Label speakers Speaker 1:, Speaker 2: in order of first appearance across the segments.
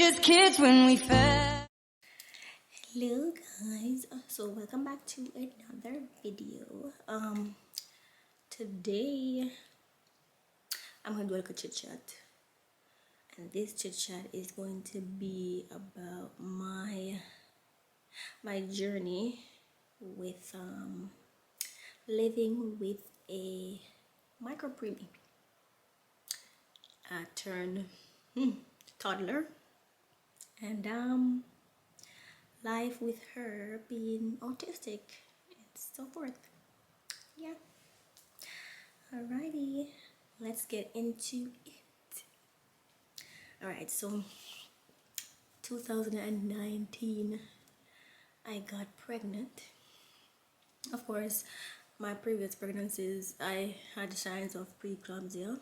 Speaker 1: just kids when we fell.
Speaker 2: Hello guys, so welcome back to another video. Today I'm gonna do like a chit chat, and this chit chat is going to be about my journey with living with a micro preemie turned toddler, and life with her being autistic and so forth. Yeah. Alrighty, let's get into it. Alright, so 2019 I got pregnant. Of course, my previous pregnancies I had signs of preeclampsia,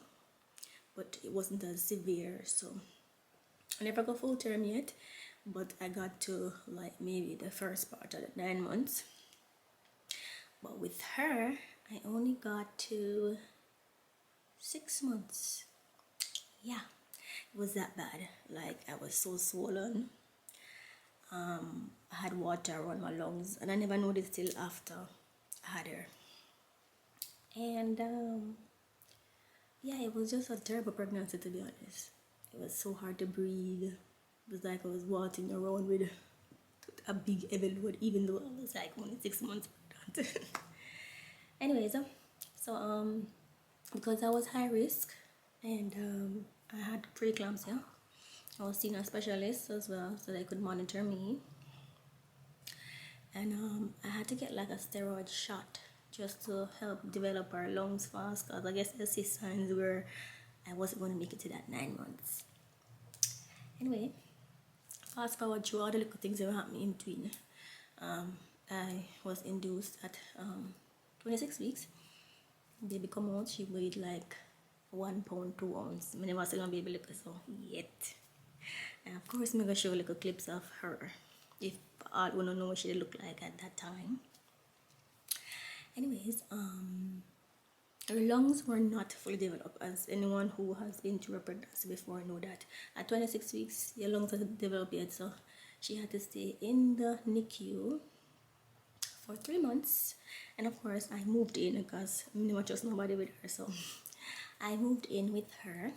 Speaker 2: but it wasn't as severe, so I never got full term yet, but I got to like maybe the first part of the 9 months. But with her, I only got to 6 months. Yeah, it was that bad. Like, I was so swollen. I had water around my lungs, and I never noticed till after I had her. And yeah, it was just a terrible pregnancy, to be honest. It was so hard to breathe. It was like I was walking around with a big heavy load, even though I was like only 6 months pregnant. Anyways, so because I was high risk and I had preeclampsia, I was seeing a specialist as well so they could monitor me, and I had to get like a steroid shot just to help develop our lungs fast, because I guess I see signs where I wasn't going to make it to that 9 months. Anyway, fast forward through all the little things that were happening in between. I was induced at 26 weeks. Baby come out, she weighed like 1 pound 2 ounces. I never seen a baby look so yet. And of course I'm gonna show little clips of her if all wanna know what she looked like at that time. Anyways, her lungs were not fully developed, as anyone who has been through a pregnancy before know that at 26 weeks your lungs haven't developed yet, so she had to stay in the NICU for 3 months. And of course I moved in because I never trust nobody with her, so I moved in with her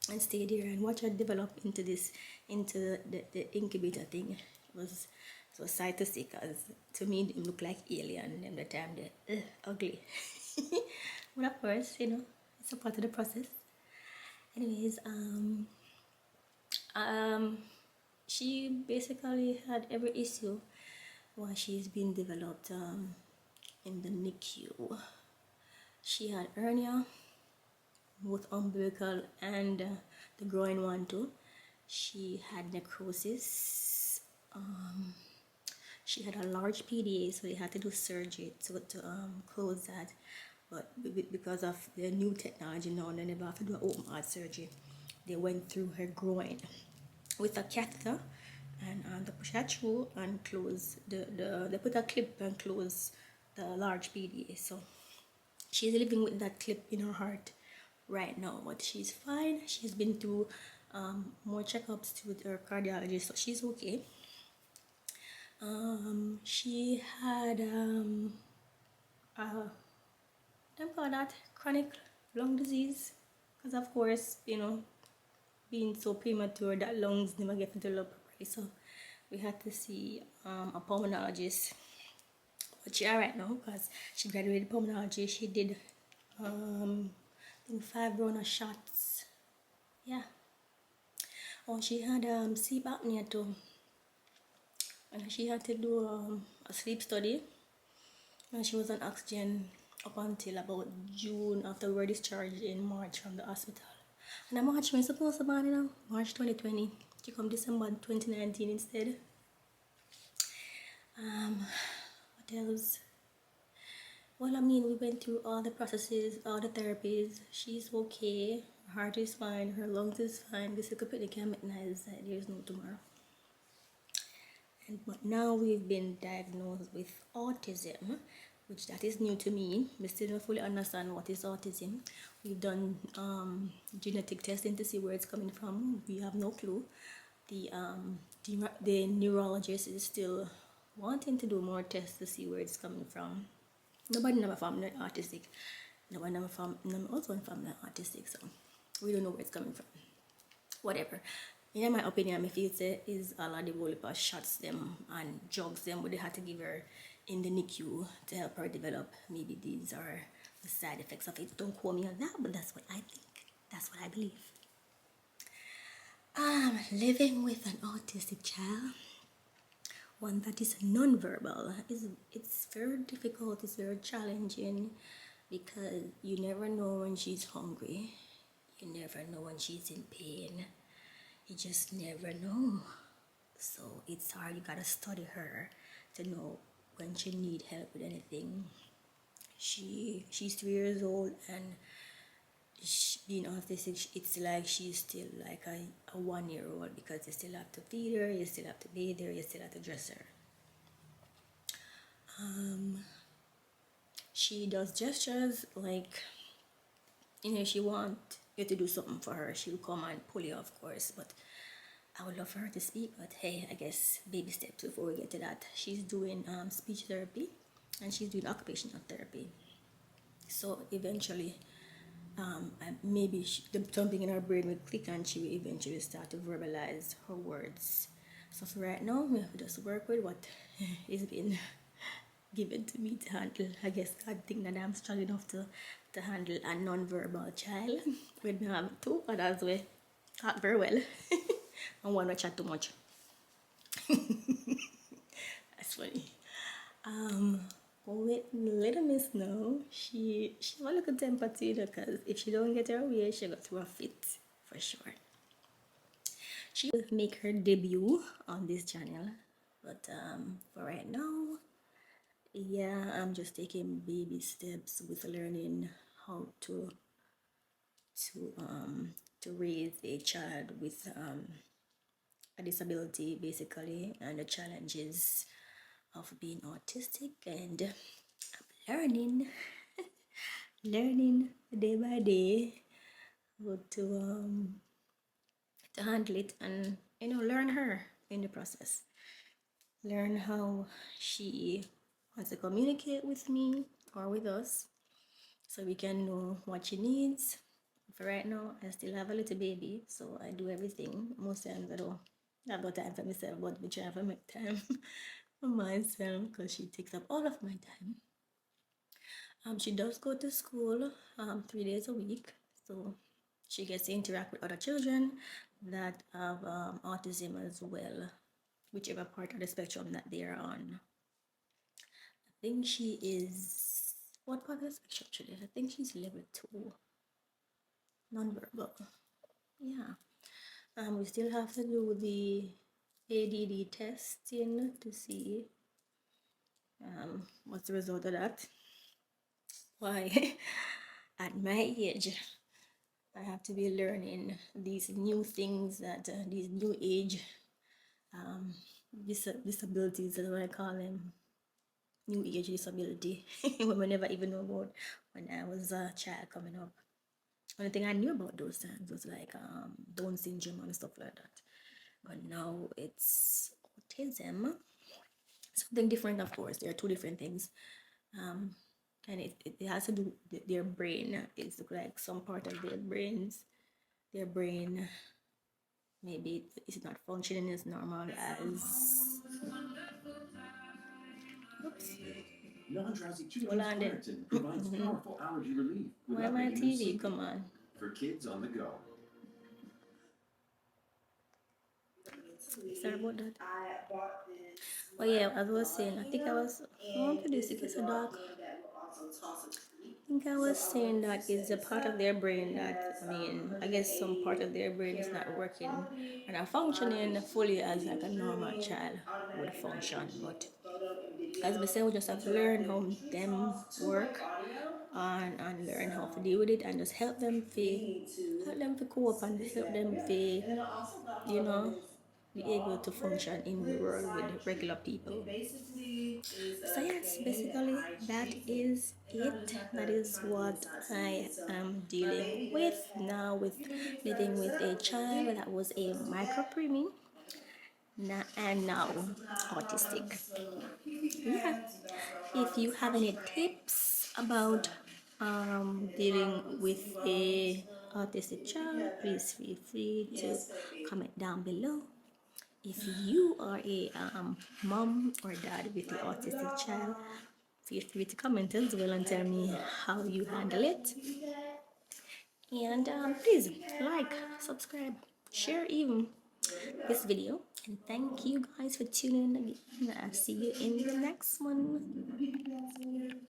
Speaker 2: and stayed here and watched her develop into the incubator thing. It was sad to see, because to me it looked like alien, and the time they ugly. But of course, you know, it's a part of the process. Anyways, she basically had every issue while she's being developed in the NICU. She had hernia, both umbilical and the groin one too. She had necrosis. She had a large PDA, so they had to do surgery to close that. But because of the new technology now, they never have to do an open heart surgery. They went through her groin with a catheter, and they push her through and close they put a clip and close the large PDA. So she's living with that clip in her heart right now, but she's fine. She's been through more checkups with her cardiologist, so she's okay. She had chronic lung disease, because of course, you know, being so premature that lungs never get developed properly, so we had to see a pulmonologist. But she's alright now, because she graduated pulmonology. She did I think 5 rounds of shots. Yeah. Oh, she had sleep apnea too, and she had to do a sleep study, and she was on oxygen up until about June, after we were discharged in March from the hospital. And I'm March when supposed to born, you know, March 2020. She come December 2019 instead. What else? Well, I mean, we went through all the processes, all the therapies. She's okay. Her heart is fine. Her lungs is fine. This little picnic can make nice that there's no tomorrow. But now we've been diagnosed with autism, which that is new to me. We still don't fully understand what is autism. We've done genetic testing to see where it's coming from. We have no clue. the neurologist is still wanting to do more tests to see where it's coming from. Nobody never found me autistic. Nobody never found also found me autistic, so we don't know where it's coming from. Whatever. In my opinion, I feel it is a lot of the shots them and drugs them what they had to give her in the NICU to help her develop. Maybe these are the side effects of it. Don't quote me on that, but that's what I think. That's what I believe. Living with an autistic child, one that is non-verbal, it's very difficult. It's very challenging because you never know when she's hungry. You never know when she's in pain. You just never know. So it's hard. You gotta study her to know when she need help with anything. She's 3 years old, and being autistic, it's like she's still like a 1-year-old, because you still have to feed her, you still have to bathe her, you still have to dress her. She does gestures like, if she want you to do something for her, she'll come and pull you, of course. But I would love for her to speak, but hey, I guess baby steps before we get to that. She's doing speech therapy, and she's doing occupational therapy. So eventually, maybe something in her brain will click, and she will eventually start to verbalize her words. So for right now, we have to just work with what is being given to me to handle. I guess I think that I'm strong enough to handle a non-verbal child. We have two others we talk very well, and one we chat too much. That's funny. Let little miss know she have a little temper too, because if she don't get her way, she got through a fit for sure. She will make her debut on this channel, but for right now, yeah, I'm just taking baby steps with learning how to raise a child with a disability, basically, and the challenges of being autistic, and I'm learning day by day how to handle it, and learn her in the process. Learn how she wants to communicate with me or with us, so we can know what she needs. For right now, I still have a little baby, so I do everything. Most times I don't have no time for myself, but we try to make time for myself, because she takes up all of my time. She does go to school 3 days a week, so she gets to interact with other children that have autism as well, whichever part of the spectrum that they are on. I think she is, what part of the spectrum should I think she's level 2, non-verbal. Yeah. We still have to do the ADD testing to see what's the result of that. Why? At my age, I have to be learning these new things, that these new age disabilities, that's what I call them, new age disability, when we never even know about when I was a child coming up. Only thing I knew about those times was like Down syndrome and stuff like that. But now it's autism. Something different, of course. There are two different things. And it has to do with their brain. It's like some part of their brain maybe is not functioning as normal as. Oops. Hold on then. Provides powerful allergy relief. Why my TV? Come on. For kids on the go. Sorry about that. Oh yeah, as I was saying, I think I was for this. It gets a dark. I think I was saying that it's a part of their brain that, I guess some part of their brain is not working and not functioning fully as like a normal child would function. But as I said, we just have to learn how them work and learn how to deal with it, and just help them to cope, and help them you know be able to function in the world with regular people. So yes, basically that is it. That is what I am dealing with now, with living with a child that was a micro preemie. and now autistic. Yeah. If you have any tips about dealing with a autistic child, please feel free to comment down below. If you are a mom or dad with an autistic child, feel free to comment as well and tell me how you handle it. And please like, subscribe, share even this video. And thank you guys for tuning in again. I'll see you in the next one.